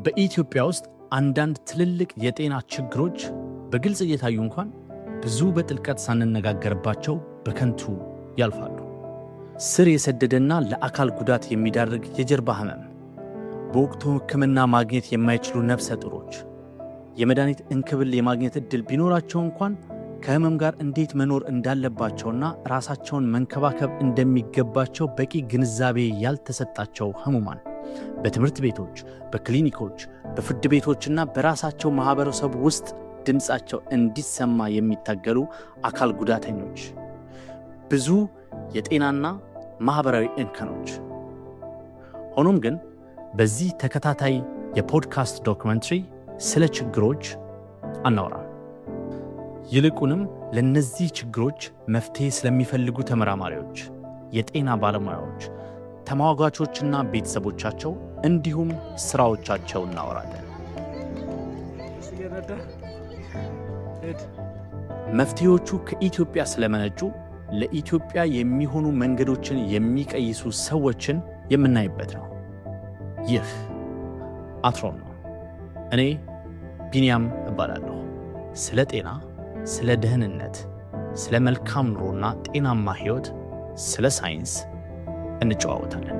በኢትዮጵያ ውስጥ አንዳንድ ትልልቅ የጤና ችግሮች በግልጽ እየታዩ እንኳን ብዙ በጥልቀት ሳንነጋገርባቸው በከንቱ ያልፋሉ። ስር የሰደደና ለአካል ጉዳት የሚዳርግ የጀርባ ህመም፣ በወቅቱ ሕክምና ማግኘት የማይችሉ ነፍሰ ጡሮች፣ የመድኃኒት እንክብል የማግኘት ዕድል ቢኖራቸው እንኳን ከህመም ጋር እንዴት መኖር እንዳለባቸውና ራሳቸውን መንከባከብ እንደሚገባቸው በቂ ግንዛቤ ያልተሰጣቸው ህሙማን በትምህርት ቤቶች፣ በክሊኒኮች፣ በፍርድ ቤቶችና በራሳቸው ማህበረሰብ ውስጥ ድምፃቸው እንዲሰማ የሚታገሉ አካል ጉዳተኞች፣ ብዙ የጤናና ማህበራዊ እንከኖች። ሆኖም ግን በዚህ ተከታታይ የፖድካስት ዶክመንተሪ ስለ ችግሮች አናወራም። ይልቁንም ለነዚህ ችግሮች መፍትሄ ስለሚፈልጉ ተመራማሪዎች፣ የጤና ባለሙያዎች፣ ተሟጋቾችና ቤተሰቦቻቸው እንዲሁም ስራዎቻቸው እናወራለን። መፍትሄዎቹ ከኢትዮጵያ ስለመነጩ ለኢትዮጵያ የሚሆኑ መንገዶችን የሚቀይሱ ሰዎችን የምናይበት ነው። ይህ አትሮን ነው። እኔ ቢንያም እባላለሁ። ስለ ጤና፣ ስለ ደህንነት፣ ስለ መልካም ኑሮና ጤናማ ህይወት፣ ስለ ሳይንስ እንጨዋወታለን።